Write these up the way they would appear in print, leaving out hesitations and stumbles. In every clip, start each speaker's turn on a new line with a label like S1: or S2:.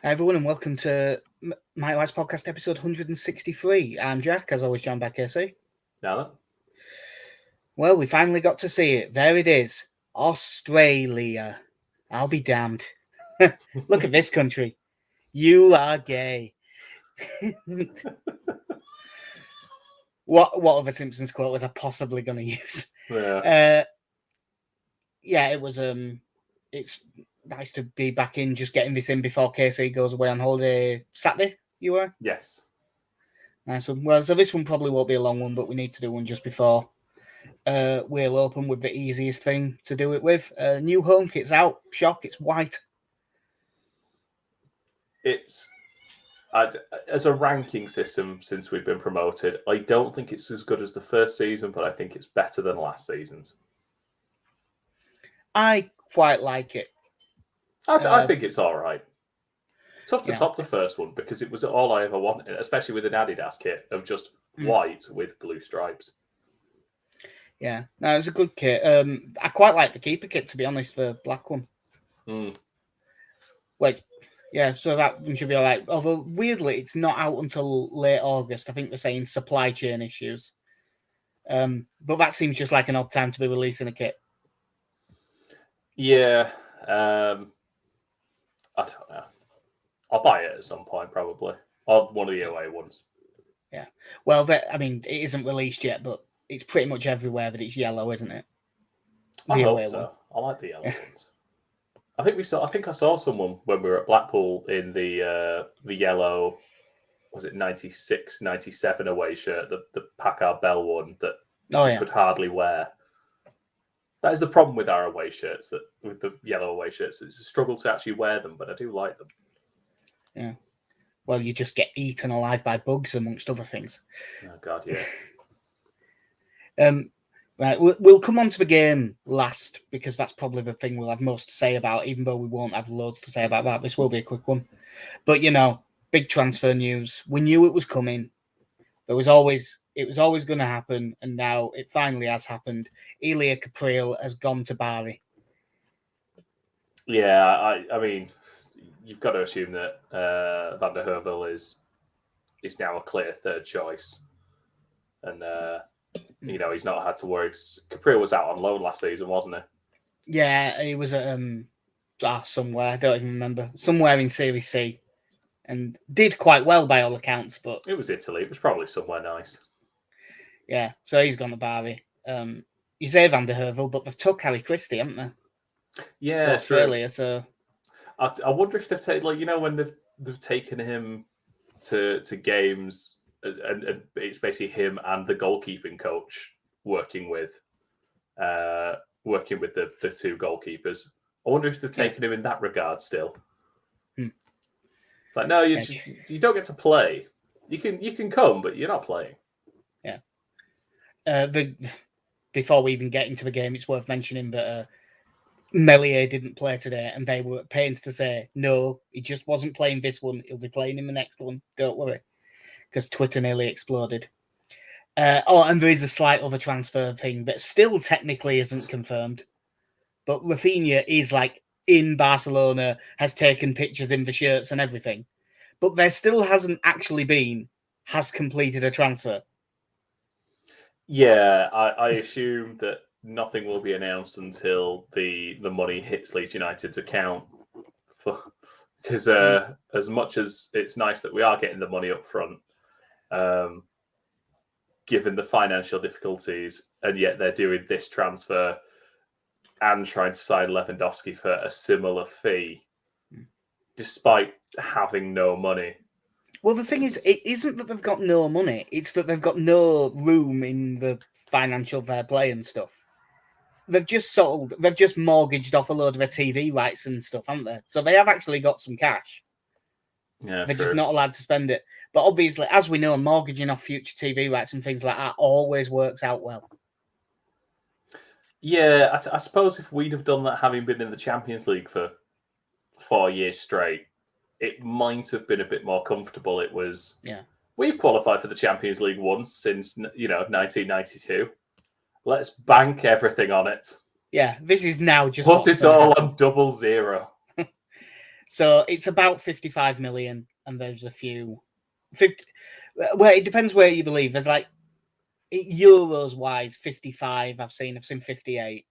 S1: Hi everyone, and welcome to My Wife's Podcast episode 163. I'm Jack, as always, joined by Casey.
S2: Now
S1: Well, we finally got to see it. There it is. Australia. I'll be damned. Look at this country. You are gay. What other Simpsons quote was I possibly going to use?
S2: Yeah.
S1: It was it's nice to be back in, just getting this in before Casey goes away on holiday Saturday. You were?
S2: Yes.
S1: Nice one. Well, so this one probably won't be a long one, but we need to do one just before we'll open with the easiest thing to do it with. New home kit's out. Shock, it's white.
S2: It's as a ranking system since we've been promoted, I don't think it's as good as the first season, but I think it's better than last season's.
S1: I quite like it.
S2: I think it's all right. Tough to top the first one because it was all I ever wanted, especially with an Adidas kit of just white with blue stripes.
S1: Yeah, no, it's a good kit. I quite like the keeper kit, to be honest, the black one. Wait, yeah, so that one should be all right. Although, weirdly, it's not out until late August. I think they're saying supply chain issues. But that seems just like an odd time to be releasing a kit.
S2: Yeah, I don't know. I'll buy it at some point, probably. Or one of the away ones.
S1: Yeah. Well, it isn't released yet, but it's pretty much everywhere that it's yellow, isn't it?
S2: I hope so. I like the yellow ones. I think I saw someone when we were at Blackpool in the yellow, was it 96, 97 away shirt, the Packard Bell one that you could hardly wear. That is the problem with our away shirts, that with the yellow away shirts, it's a struggle to actually wear them, but I do like them.
S1: Yeah. Well, you just get eaten alive by bugs, amongst other things.
S2: Oh, God, yeah.
S1: Right, we'll come on to the game last, because that's probably the thing we'll have most to say about, even though we won't have loads to say about that. This will be a quick one. But, big transfer news. We knew it was coming. It was always going to happen, and now it finally has happened. Elia Capriel has gone to Bari.
S2: Yeah, I mean, you've got to assume that Van der Hervel is now a clear third choice. And, he's not had to worry. Capriel was out on loan last season, wasn't he?
S1: Yeah, he was at somewhere. I don't even remember. Somewhere in Serie C. And did quite well by all accounts, but...
S2: It was Italy. It was probably somewhere nice.
S1: Yeah, so he's gone to Bari. You say Van der Hervel, but they've took Harry Christie, haven't they?
S2: Yeah,
S1: to Australia,
S2: true.
S1: So...
S2: I wonder if they've taken, when they've taken him to games, and it's basically him and the goalkeeping coach working with the two goalkeepers. I wonder if they've taken him in that regard still. Like, no, you don't get to play. You can come, but you're not playing.
S1: Yeah. Before we even get into the game, it's worth mentioning that Melier didn't play today, and they were at pains to say, no, he just wasn't playing this one. He'll be playing in the next one. Don't worry. Because Twitter nearly exploded. And there is a slight other transfer thing that still technically isn't confirmed. But Raphinha is in Barcelona, has taken pictures in the shirts and everything. But there still hasn't actually has completed a transfer.
S2: Yeah, I assume that nothing will be announced until the money hits Leeds United's account. Because as much as it's nice that we are getting the money up front, given the financial difficulties, and yet they're doing this transfer and trying to sign Lewandowski for a similar fee, despite having no money.
S1: Well, the thing is, it isn't that they've got no money. It's that they've got no room in the financial fair play and stuff. They've just mortgaged off a load of their TV rights and stuff, haven't they? So they have actually got some cash.
S2: Yeah,
S1: they're just not allowed to spend it. But obviously, as we know, mortgaging off future TV rights and things like that always works out well.
S2: Yeah, I suppose if we'd have done that, having been in the Champions League for 4 years straight, it might have been a bit more comfortable. It was, we've qualified for the Champions League once since 1992. Let's bank everything on it.
S1: Yeah, this is now just
S2: put it all on 00.
S1: So it's about 55 million, and there's a few 50. Well, it depends where you believe. There's like euros wise 55. I've seen 58.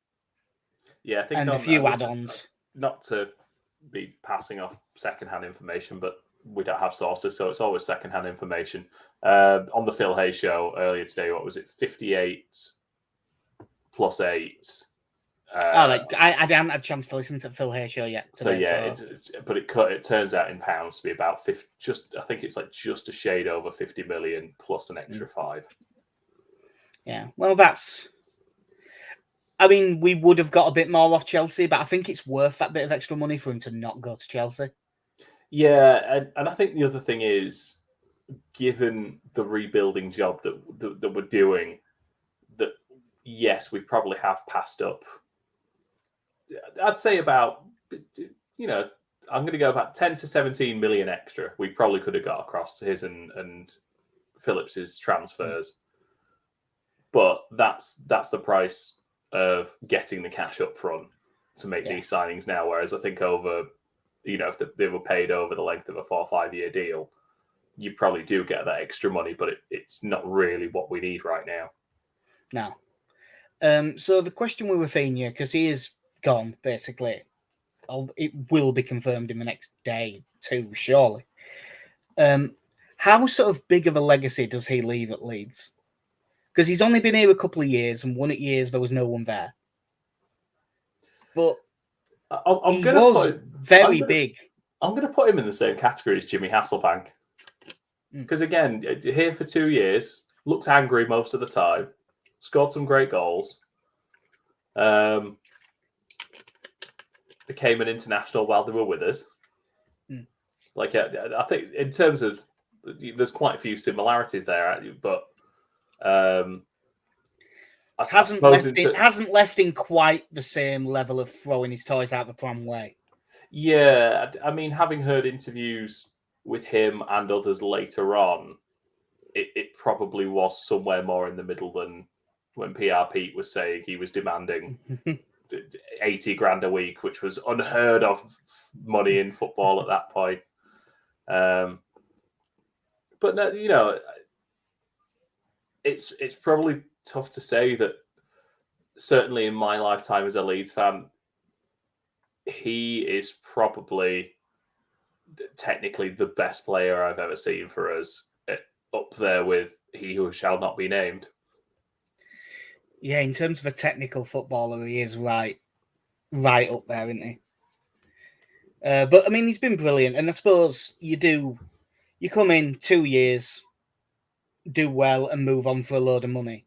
S2: Yeah, I think
S1: and a few add-ons.
S2: Not to be passing off second-hand information, but we don't have sources, so it's always second-hand information. On the Phil Hay show earlier today, what was it? 58 plus 8.
S1: I haven't had a chance to listen to Phil Hay show yet. Today,
S2: but it turns out in pounds to be about 50. I think it's like just a shade over 50 million plus an extra 5.
S1: Yeah, well, that's. I mean, we would have got a bit more off Chelsea, but I think it's worth that bit of extra money for him to not go to Chelsea.
S2: Yeah, and I think the other thing is, given the rebuilding job that we're doing, that yes, we probably have passed up. I'd say about, I'm going to go about 10 to 17 million extra. We probably could have got across his and Phillips's transfers, but that's the price of getting the cash up front to make these signings now. Whereas I think over, if they were paid over the length of a 4 or 5 year deal, you probably do get that extra money, but it's not really what we need right now.
S1: No. So the question with Raphinha, because he is gone, basically, it will be confirmed in the next day too, surely. How sort of big of a legacy does he leave at Leeds? Because he's only been here a couple of years, and one at years there was no one there. But he was very big.
S2: I'm going to put him in the same category as Jimmy Hasselbank. Because again, here for 2 years, looks angry most of the time, scored some great goals, became an international while they were with us. Like, I think in terms of, there's quite a few similarities there, but
S1: hasn't left in quite the same level of throwing his toys out the pram way.
S2: Yeah, I mean, having heard interviews with him and others later on, it probably was somewhere more in the middle than when PR Pete was saying he was demanding 80 grand a week, which was unheard of money in football at that point. But no, it's probably tough to say that. Certainly in my lifetime as a Leeds fan, he is probably technically the best player I've ever seen for us, up there with he who shall not be named.
S1: Yeah, in terms of a technical footballer, he is right up there, isn't he? But I mean, he's been brilliant, and I suppose you come in 2 years, do well, and move on for a load of money.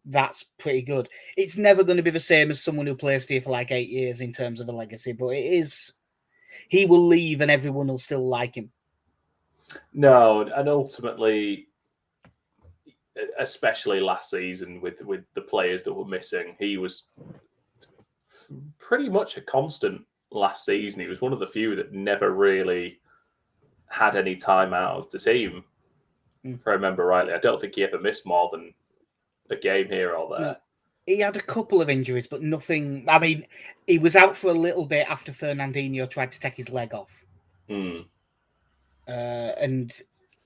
S1: That's pretty good. It's never going to be the same as someone who plays for you for like 8 years in terms of a legacy, but it is. He will leave, and everyone will still like him.
S2: No, and ultimately, especially last season with the players that were missing, he was pretty much a constant last season. He was one of the few that never really had any time out of the team. If I remember rightly, I don't think he ever missed more than a game here or there.
S1: No. He had a couple of injuries, but nothing. I mean, he was out for a little bit after Fernandinho tried to take his leg off. And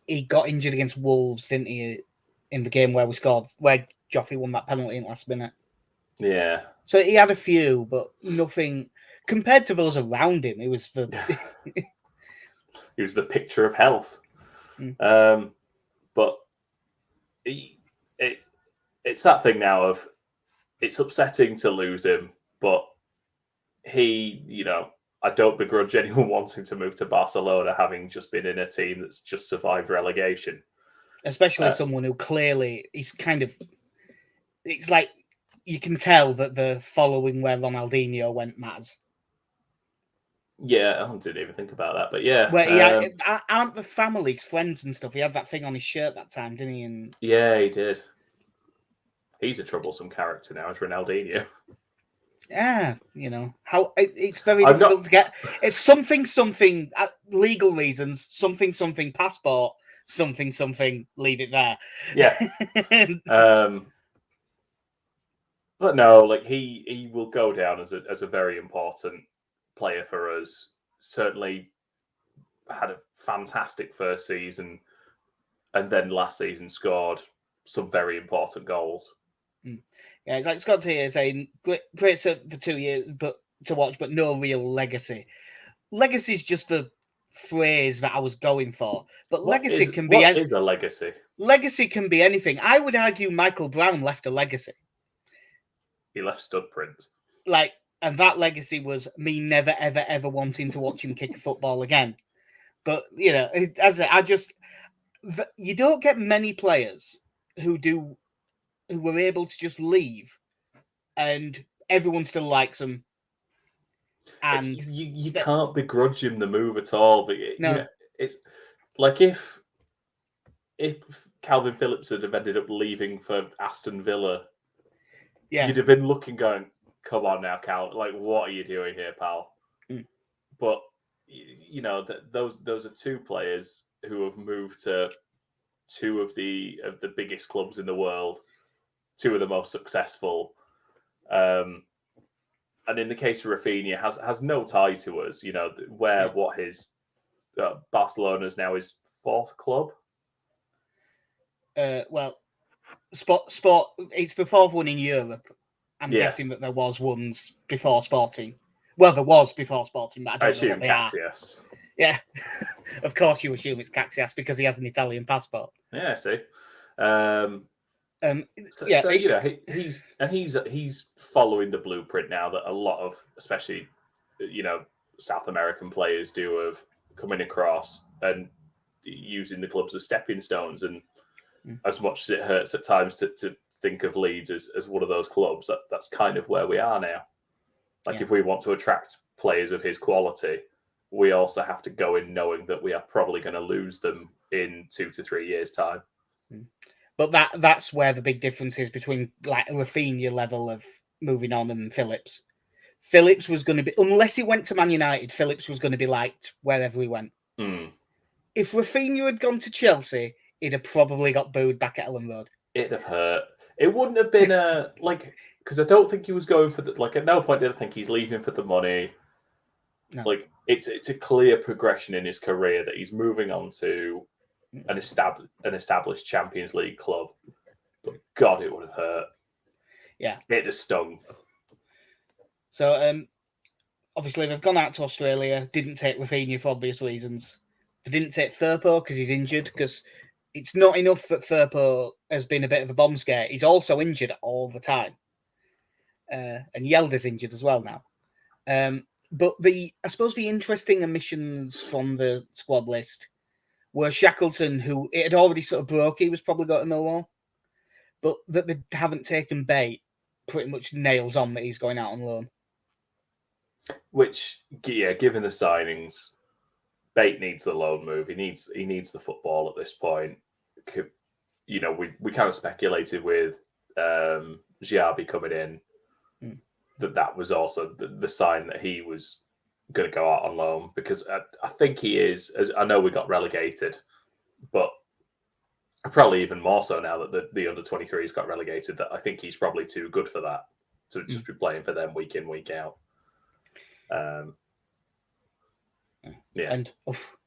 S1: he got injured against Wolves, didn't he, in the game where Joffy won that penalty in the last minute.
S2: Yeah.
S1: So he had a few, but nothing compared to those around him. He was
S2: he was the picture of health. But it's that thing now of it's upsetting to lose him, but he, I don't begrudge anyone wanting to move to Barcelona, having just been in a team that's just survived relegation.
S1: Especially someone who clearly is it's like you can tell that the following where Ronaldinho went matters.
S2: Yeah, I didn't even think about that, but yeah.
S1: Where aren't the family's friends and stuff? He had that thing on his shirt that time, didn't he? And
S2: yeah, he did. He's a troublesome character now, as Ronaldinho.
S1: Yeah, how it's very difficult to get. It's something legal reasons, something passport, something. Leave it there.
S2: Yeah. But no, like he will go down as a very important player for us. certainly had a fantastic first season, and then last season scored some very important goals.
S1: Yeah, it's like Scott T saying, great for 2 years, but to watch, but no real legacy. Legacy is just the phrase that I was going for, but legacy can be.
S2: What is a legacy?
S1: Legacy can be anything. I would argue Michael Brown left a legacy.
S2: He left stud prints.
S1: And that legacy was me never, ever, ever wanting to watch him kick a football again. But, you don't get many players who were able to just leave and everyone still likes them. And
S2: you can't begrudge him the move at all. But
S1: no.
S2: It's like if Calvin Phillips had ended up leaving for Aston Villa, you'd have been looking, going, "Come on now, Cal! Like, what are you doing here, pal?" But those are two players who have moved to two of the biggest clubs in the world, two of the most successful. And in the case of Raphinha, has no tie to us. What his Barcelona's now his fourth club.
S1: Sport. It's the fourth one in Europe. I'm guessing that there was ones before Sporting. Well, there was before Sporting, but I don't know what they
S2: Caxias.
S1: are. Yeah, of course you assume it's Caxias because he has an Italian passport.
S2: Yeah, I see. He's following the blueprint now that a lot of, especially, South American players do, of coming across and using the clubs as stepping stones. And as much as it hurts at times to think of Leeds as one of those clubs, that's kind of where we are now. If we want to attract players of his quality, we also have to go in knowing that we are probably going to lose them in 2 to 3 years' time.
S1: But that's where the big difference is between like a Raphinha level of moving on and Phillips. Phillips was going to be, unless he went to Man United, Phillips was going to be liked wherever he went. If Raphinha had gone to Chelsea, he'd have probably got booed back at Ellen Road.
S2: It'd have hurt. It wouldn't have been because I don't think he was going for at no point did I think he's leaving for the money.
S1: No.
S2: It's a clear progression in his career that he's moving on to an established Champions League club. But God, it would have hurt.
S1: Yeah.
S2: It just stung.
S1: So obviously they've gone out to Australia, didn't take Raphinha for obvious reasons. They didn't take Firpo because he's injured, because it's not enough that Firpo has been a bit of a bomb scare. He's also injured all the time. And Yelder's injured as well now. But I suppose the interesting omissions from the squad list were Shackleton, who it had already sort of broke. He was probably got to Millwall. But that they haven't taken Bate pretty much nails on that he's going out on loan.
S2: Which, given the signings, Bate needs the loan move. He needs the football at this point. We kind of speculated with Giabi coming in that was also the sign that he was going to go out on loan, because I think he is. As I know we got relegated, but probably even more so now that the under-23s got relegated, that I think he's probably too good for that to just be playing for them week in, week out.
S1: And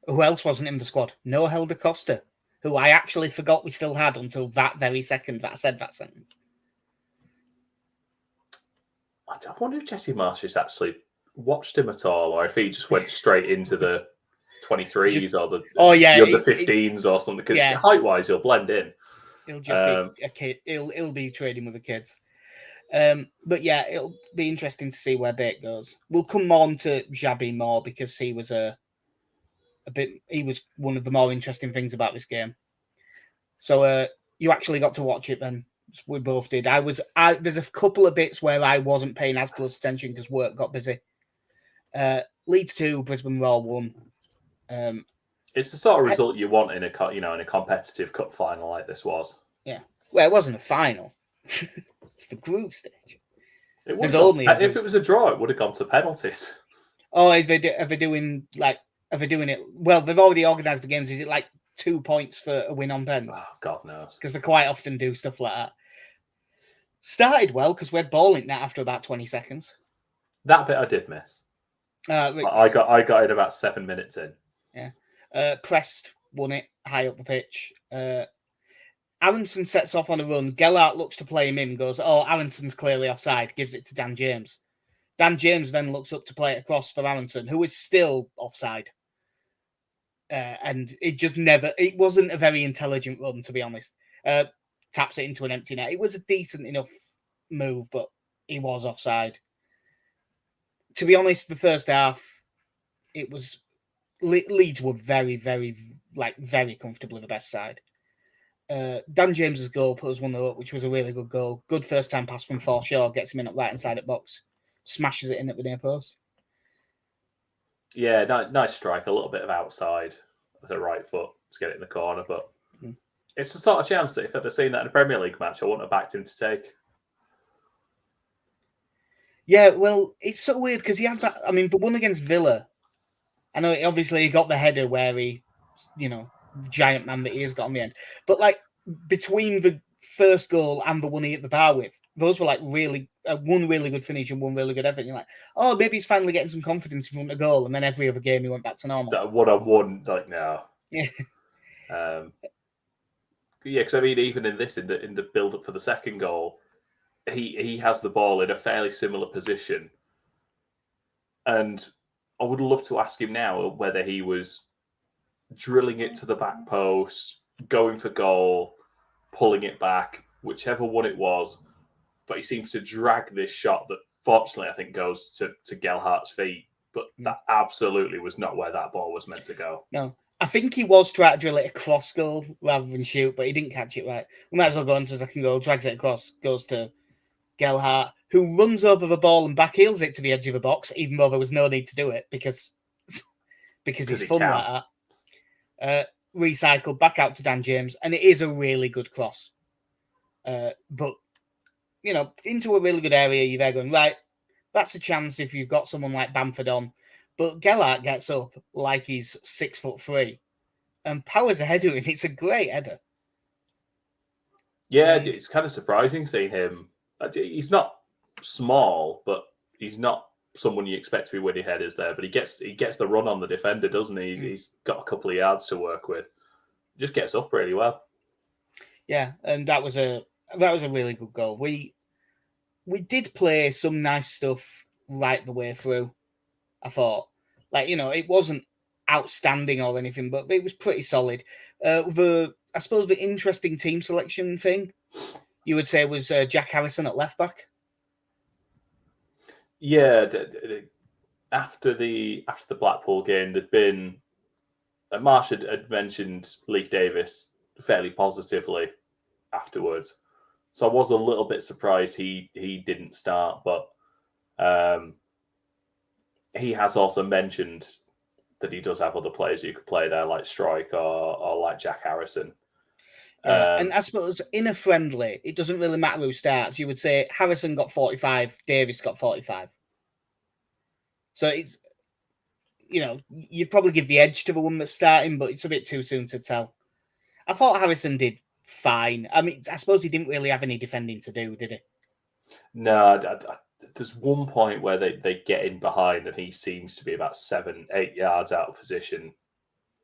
S1: who else wasn't in the squad? No Helder Costa, who I actually forgot we still had until that very second that I said that sentence.
S2: I wonder if Jesse Marsh has actually watched him at all, or if he just went straight into the 23s or the under 15s or something. Because height-wise, he'll blend in.
S1: He'll just be a kid. He'll be trading with the kids. But yeah, it'll be interesting to see where Bate goes. We'll come on to Xabi more because he was he was one of the more interesting things about this game. So you actually got to watch it then. We both did. There's a couple of bits where I wasn't paying as close attention because work got busy. Leeds 2, Brisbane Roar 1.
S2: It's the sort of result you want in a competitive cup final like this was.
S1: Yeah. Well, it wasn't a final. It's the group stage.
S2: If it was a draw, it would have gone to penalties.
S1: Oh, are they doing it? Well, they've already organised the games. Is it like 2 points for a win on pens?
S2: Oh, God knows.
S1: Because they quite often do stuff like that. Started well because we had ball in that after about 20 seconds.
S2: That bit I did miss. I got in about 7 minutes in.
S1: Yeah. Prest won it high up the pitch. Aronson sets off on a run. Gellert looks to play him in, goes, oh, Aronson's clearly offside, gives it to Dan James. Dan James then looks up to play it across for Aronson, who is still offside. And it wasn't a very intelligent run, to be honest. Taps it into an empty net. It was a decent enough move, but he was offside. To be honest, the first half, it was Leeds were very, very, very comfortably the best side. Dan James's goal put us 1-0 up, which was a really good goal. Good first time pass from Forshaw, gets him in at right hand side at box, smashes it in at the near post.
S2: Yeah, nice strike. A little bit of outside with a right foot to get it in the corner, but it's the sort of chance that if I'd have seen that in a Premier League match, I wouldn't have backed him to take.
S1: Yeah, well, it's so weird because he had that. I mean, the one against Villa, I know obviously he got the header where he, giant man that he has got on the end. But between the first goal and the one he hit the bar with, those were really one really good finish and one really good effort. And you're like, oh, maybe he's finally getting some confidence in front of goal. And then every other game he went back to normal.
S2: That 1-on-1, no.
S1: Yeah.
S2: Because I mean, even in this, in the build up for the second goal, he has the ball in a fairly similar position, and I would love to ask him now whether he was drilling it to the back post, going for goal, pulling it back, whichever one it was. But he seems to drag this shot that, fortunately, I think goes to Gelhart's feet. But that absolutely was not where that ball was meant to go.
S1: No. I think he was trying to drill it across goal rather than shoot, but he didn't catch it right. We might as well go on to the second goal, drags it across, goes to Gelhart, who runs over the ball and backheels it to the edge of the box, even though there was no need to do it because he's fun like that. Recycled back out to Dan James, and it is a really good cross. But, into a really good area, you're there going, right, that's a chance if you've got someone like Bamford on. But Gellert gets up like he's 6'3" and powers a header, and it's a great header.
S2: Yeah, it's kind of surprising seeing him. He's not small, but he's not someone you expect to be winning headers there. But he gets the run on the defender, doesn't he? He's got a couple of yards to work with. Just gets up really well.
S1: Yeah, and that was a really good goal. We did play some nice stuff right the way through. I thought, it wasn't outstanding or anything, but it was pretty solid. I suppose the interesting team selection thing you would say was Jack Harrison at left back.
S2: Yeah, after the Blackpool game, there'd been Marsh had mentioned Leif Davis fairly positively afterwards, so I was a little bit surprised he didn't start, but he has also mentioned that he does have other players who could play there, like Strike or like Jack Harrison.
S1: And I suppose in a friendly, it doesn't really matter who starts. You would say Harrison got 45, Davis got 45. So it's, you'd probably give the edge to the one that's starting, but it's a bit too soon to tell. I thought Harrison did fine. I mean, I suppose he didn't really have any defending to do, did he?
S2: No, there's one point where they get in behind and he seems to be about 7-8 yards out of position,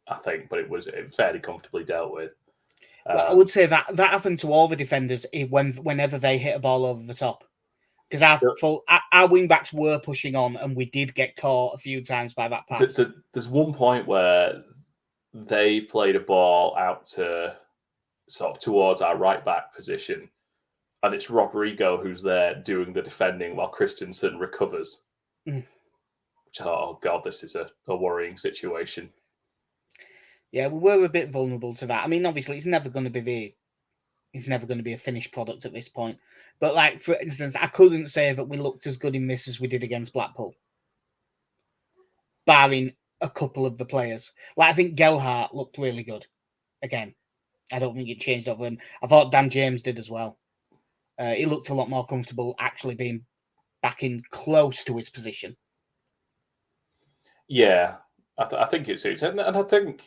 S2: I think, but it was fairly comfortably dealt with.
S1: Well, I would say that happened to all the defenders whenever they hit a ball over the top. Because our wing backs were pushing on, and we did get caught a few times by that pass.
S2: There's one point where they played a ball out to sort of towards our right back position, and it's Rodrigo who's there doing the defending while Christensen recovers. Which I thought, oh god, this is a worrying situation.
S1: Yeah, we were a bit vulnerable to that. I mean, obviously, it's never going to be a finished product at this point. But, for instance, I couldn't say that we looked as good in this as we did against Blackpool, barring a couple of the players. I think Gelhart looked really good. Again, I don't think it changed over him. I thought Dan James did as well. He looked a lot more comfortable actually being back in close to his position.
S2: Yeah, I think it suits. And I think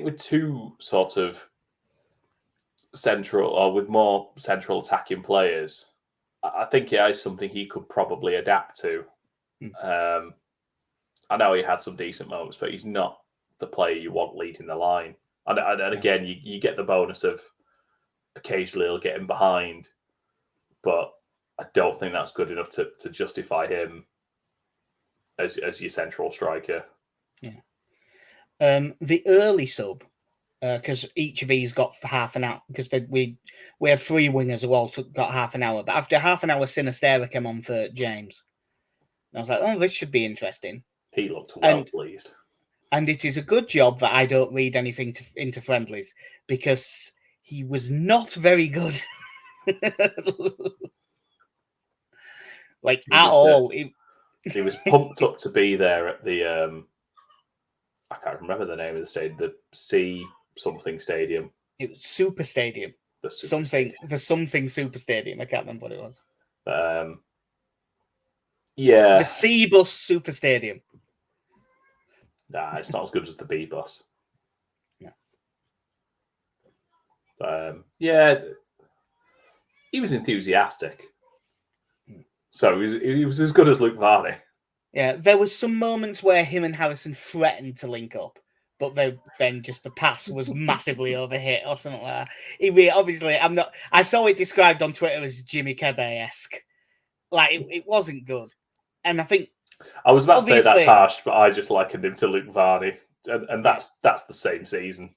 S2: with two sort of central or with more central attacking players, I think it is something he could probably adapt to. I know he had some decent moments, but he's not the player you want leading the line. And again, you get the bonus of occasionally he'll get him behind, but I don't think that's good enough to justify him as your central striker.
S1: Yeah. The early sub, because each of these got for half an hour, because we had 3 wingers who all got half an hour. But after half an hour, Sinistera came on for James. And I was like, oh, this should be interesting.
S2: He looked well pleased.
S1: And it is a good job that I don't read anything into friendlies, because he was not very good. All.
S2: He was pumped up to be there at the I can't remember the name of the stadium, the C something stadium.
S1: It was Super Stadium. The something Super Stadium. I can't remember what it was.
S2: Yeah.
S1: The C Bus Super Stadium.
S2: Nah, it's not as good as the B Bus.
S1: No.
S2: Yeah, he was enthusiastic. So he was as good as Luke Varney. Yeah,
S1: there was some moments where him and Harrison threatened to link up, but then just the pass was massively overhit or something like that. Obviously, I saw it described on Twitter as Jimmy Kebe-esque. Like, it wasn't good. And I think...
S2: I was about to say that's harsh, but I just likened him to Luke Varney. And that's the same season.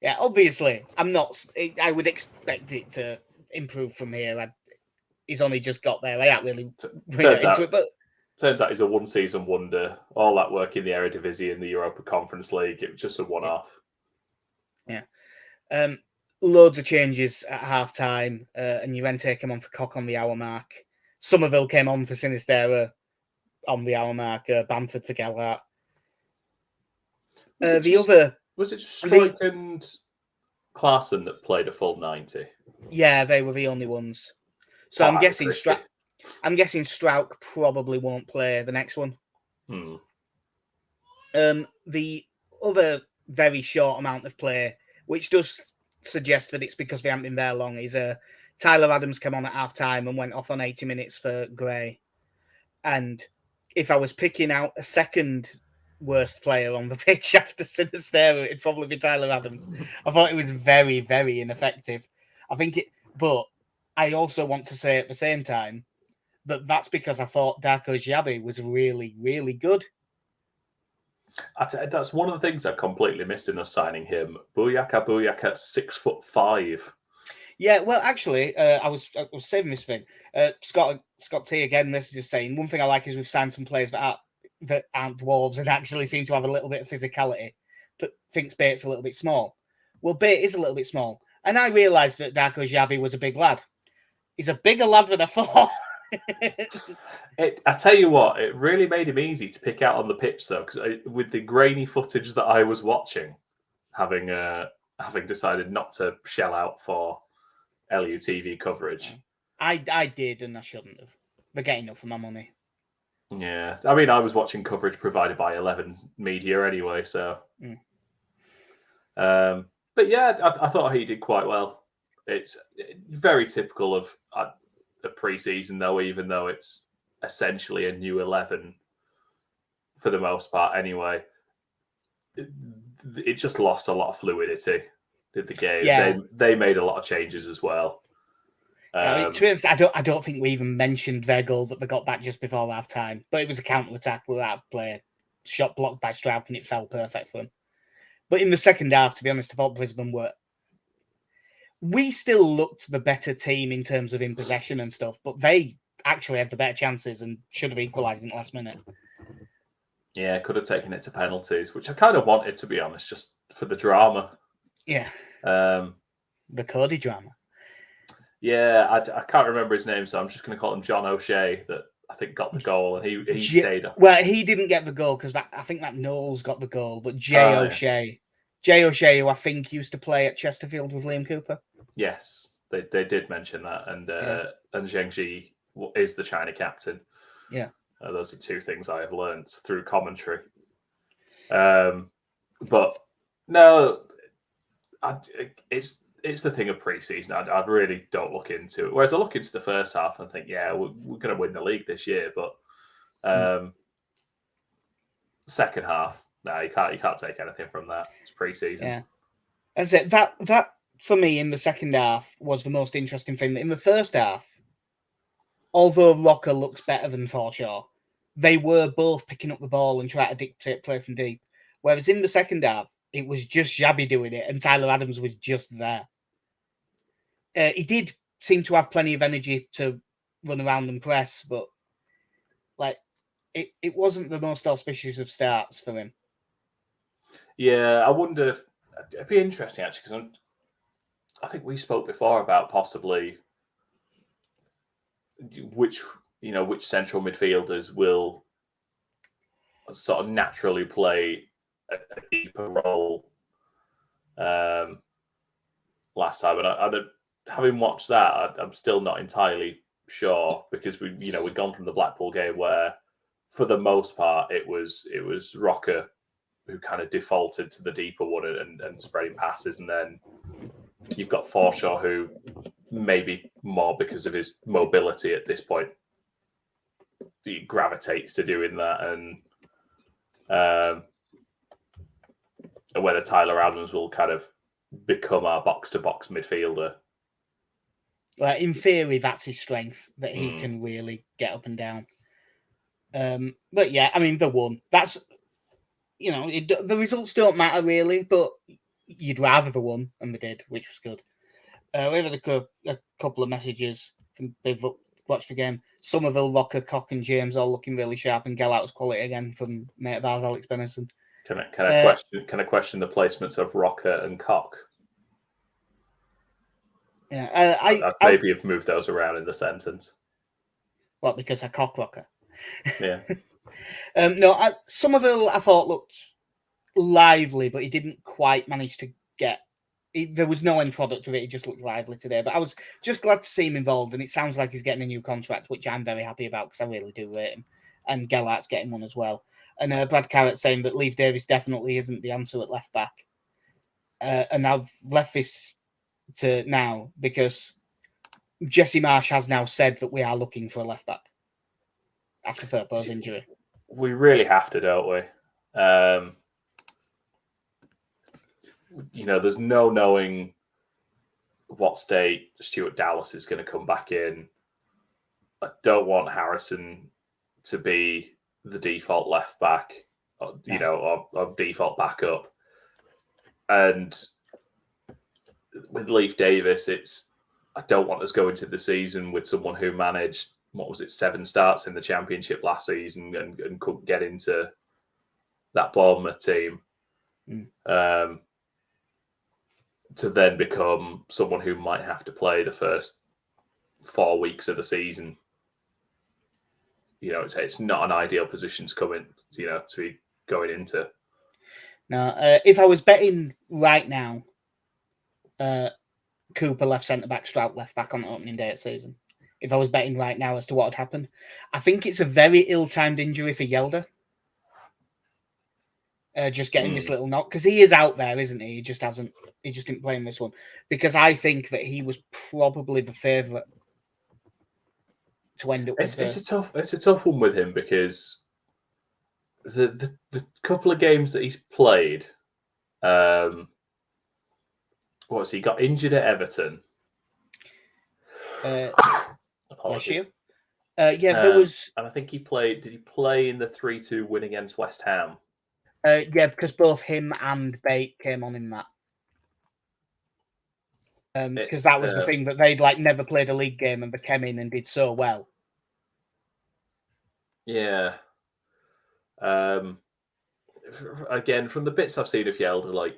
S1: Yeah, obviously, I would expect it to improve from here. He's only just got there. I haven't really into it, but...
S2: Turns out he's a one-season wonder. All that work in the Eredivisie and the Europa Conference League, it was just a one-off.
S1: Yeah. Loads of changes at half-time, and Llorente came on for Cock on the hour mark. Somerville came on for Sinistera on the hour mark. Bamford for Gellhart.
S2: Was it just Struijk and Klaassen that played a full 90?
S1: Yeah, they were the only ones. So I'm guessing Struijk probably won't play the next one. The other very short amount of play, which does suggest that it's because they haven't been there long, is Tyler Adams came on at half-time and went off on 80 minutes for Gray. And if I was picking out a second worst player on the pitch after Sinistera, it'd probably be Tyler Adams. I thought it was very, very ineffective. But I also want to say at the same time that that's because I thought Darko Giabi was really, really good.
S2: That's one of the things I completely missed in us signing him. Buyaka 6'5".
S1: Yeah, well, actually, I was saving this thing. Scott T again. This is just saying one thing I like is we've signed some players that aren't dwarves and actually seem to have a little bit of physicality. But thinks Bate's a little bit small. Well, Bate is a little bit small, and I realised that Darko Giabi was a big lad. He's a bigger lad than I thought.
S2: I tell you what, it really made him easy to pick out on the pitch, though, because with the grainy footage that I was watching, having decided not to shell out for LUTV coverage,
S1: I did, and I shouldn't have. They're getting enough for my money.
S2: Yeah, I mean, I was watching coverage provided by 11 Media anyway, so. But yeah, I thought he did quite well. It's very typical of a pre-season, though, even though it's essentially a new 11 for the most part anyway. It just lost a lot of fluidity, did the game. Yeah. They made a lot of changes as well.
S1: I mean, to be honest, I don't think we even mentioned their goal that they got back just before half-time, but it was a counter-attack without play. Shot blocked by Struijk and it fell perfect for him. But in the second half, to be honest, I thought Brisbane we still looked the better team in terms of in possession and stuff, but they actually had the better chances and should have equalised in the last minute.
S2: Yeah, could have taken it to penalties, which I kind of wanted, to be honest, just for the drama.
S1: Yeah. The Cody drama.
S2: Yeah, I can't remember his name, so I'm just going to call him John O'Shea, that I think got the goal, and he stayed up.
S1: Well, he didn't get the goal because I think that Knowles got the goal, but Jay O'Shea. Jay O'Shea, who I think used to play at Chesterfield with Liam Cooper.
S2: Yes, they did mention that, and Zheng Ji is the China captain.
S1: Yeah,
S2: those are two things I have learned through commentary. But no, it's the thing of pre-season. I really don't look into it. Whereas I look into the first half and think, yeah, we're going to win the league this year. But Second half, no, you can't take anything from that. It's pre-season.
S1: Yeah, that's it. That for me in the second half was the most interesting thing. In the first half, although Rocker looks better than Forshaw, they were both picking up the ball and trying to dictate play from deep. Whereas in the second half, it was just Xabi doing it, and Tyler Adams was just there. He did seem to have plenty of energy to run around and press, but like it wasn't the most auspicious of starts for him.
S2: Yeah, I wonder if it'd be interesting actually, because I think we spoke before about possibly which central midfielders will sort of naturally play a deeper role. Last time, and having watched that, I'm still not entirely sure, because we'd gone from the Blackpool game where, for the most part, it was Rocker who kind of defaulted to the deeper one and spreading passes, and then you've got Forshaw, who maybe more because of his mobility at this point, he gravitates to doing that, and whether Tyler Adams will kind of become our box-to-box midfielder.
S1: Like, in theory, that's his strength, that he can really get up and down. But yeah, I mean, they won. That's, the results don't matter really, but you'd rather they won, and they did, which was good. We had a couple of messages from people who watched the game. Somerville, Rocker, Cock, and James all looking really sharp, and Gellart's quality again from mate of ours, Alex Bennison.
S2: Can I question the placements of Rocker and Cock?
S1: Yeah,
S2: I'd maybe have moved those around in the sentence.
S1: What, because I cock Rocker?
S2: Yeah.
S1: No, Somerville I thought looked lively, but he didn't quite manage to get. There was no end product of it. He just looked lively today. But I was just glad to see him involved, and it sounds like he's getting a new contract, which I'm very happy about because I really do rate him. And Gellart's getting one as well. And Brad Carrott saying that Leif Davis definitely isn't the answer at left back. And I've left this to now because Jesse Marsh has now said that we are looking for a left back after Firpo's injury.
S2: We really have to, don't we? There's no knowing what state Stuart Dallas is going to come back in. I don't want Harrison to be the default left back, or default backup. And with Leif Davis, I don't want us going to the season with someone who managed, 7 starts in the Championship last season and couldn't get into that Bournemouth team. To then become someone who might have to play the first 4 weeks of the season. It's not an ideal position to come in, to be going into.
S1: Now, if I was betting right now, Cooper left centre back, Strout left back on the opening day of season. If I was betting right now as to what would happen, I think it's a very ill-timed injury for Yelder. Just getting this little knock, because he is out there, isn't he? He just didn't play in this one, because I think that he was probably the favourite to end up with.
S2: It's a tough one with him, because the couple of games that he's played, he got injured at Everton.
S1: Apologies. There was,
S2: and I think he played. Did he play in the 3-2 win against West Ham?
S1: Yeah, because both him and Bate came on in that. Because that was the thing, that they'd never played a league game and they came in and did so well.
S2: Yeah. Again, from the bits I've seen of Yelder,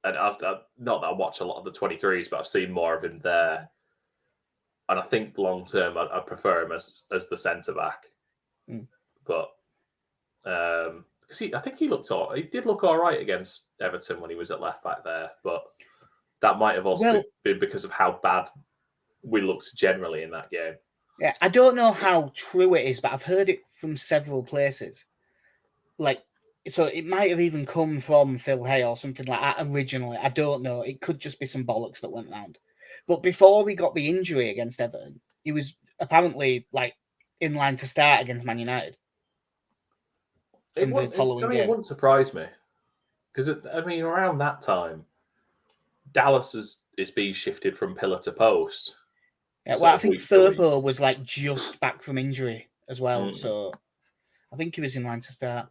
S2: and I've not that I watch a lot of the 23s, but I've seen more of him there. And I think long term, I prefer him as the centre back. But I think he did look all right against Everton when he was at left back there, but that might have also been because of how bad we looked generally in that game.
S1: Yeah, I don't know how true it is, but I've heard it from several places. So it might have even come from Phil Hay or something like that originally. I don't know. It could just be some bollocks that went round. But before he got the injury against Everton, he was apparently in line to start against Man United. in the following game.
S2: It wouldn't surprise me because around that time, Dallas is being shifted from pillar to post.
S1: Yeah, well, I think Furbo was like just back from injury as well, so I think he was in line to start.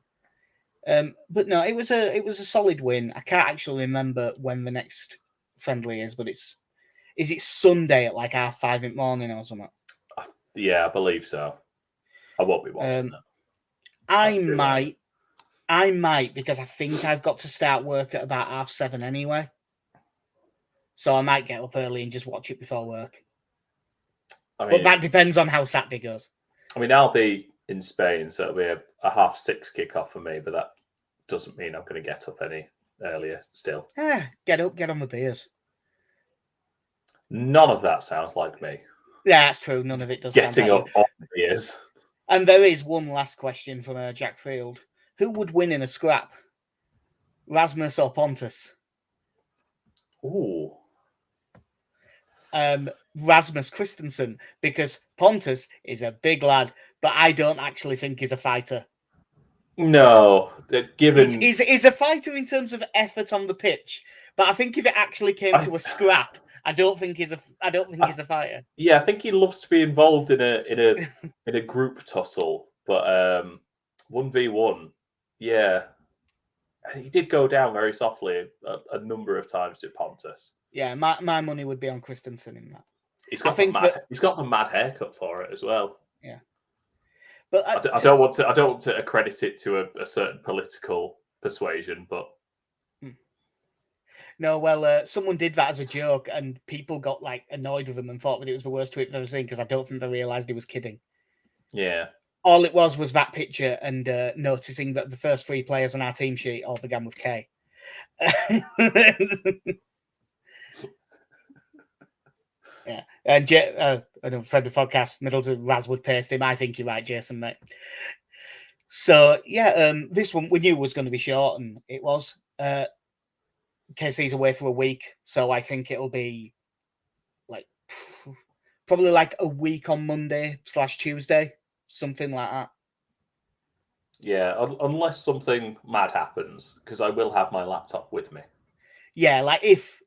S1: But no, it was a solid win. I can't actually remember when the next friendly is, but is it Sunday at like 5:30 in the morning or something?
S2: Yeah, I believe so. I won't be watching that.
S1: I might because I think I've got to start work at about 7:30 anyway. So I might get up early and just watch it before work. But that depends on how Saturday goes.
S2: I mean, I'll be in Spain, so it'll be a 6:30 kickoff for me, but that doesn't mean I'm going to get up any earlier still.
S1: Get up, get on the beers.
S2: None of that sounds like me.
S1: Yeah, that's true. None of it does.
S2: Getting up on the beers.
S1: And there is one last question from Jack Field. Who would win in a scrap? Rasmus or Pontus?
S2: Ooh.
S1: Rasmus Christensen, because Pontus is a big lad, but I don't actually think he's a fighter.
S2: No,
S1: he's a fighter in terms of effort on the pitch, but I think if it actually came to a scrap, I don't think he's a fighter.
S2: Yeah, I think he loves to be involved in a group tussle, but 1v1, yeah. And he did go down very softly a number of times to Pontus.
S1: Yeah, my money would be on Christensen in that.
S2: He's got the mad haircut for it as well.
S1: Yeah, but
S2: I don't want to accredit it to a certain political persuasion, but
S1: no. Well, someone did that as a joke, and people got like annoyed with him and thought that it was the worst tweet they've ever seen because I don't think they realised he was kidding.
S2: Yeah.
S1: All it was that picture and noticing that the first 3 players on our team sheet all began with K. Yeah, and I don't friend the podcast. Middleton Raswood paced him. I think you're right, Jason, mate. So yeah, this one we knew was going to be short, and it was. KC's away for a week, so I think it'll be like probably like a week on Monday/Tuesday, something like that.
S2: Yeah, unless something mad happens, because I will have my laptop with me.
S1: Yeah, like if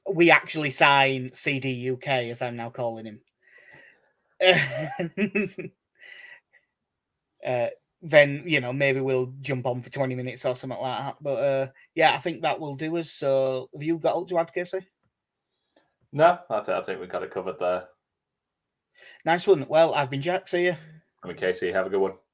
S1: we actually sign CD UK, as I'm now calling him, then maybe we'll jump on for 20 minutes or something like that. But yeah, I think that will do us. So have you got all to add, Casey?
S2: No, I think we got it covered there.
S1: Nice one. Well, I've been Jack. See you.
S2: I'm Casey. Have a good one.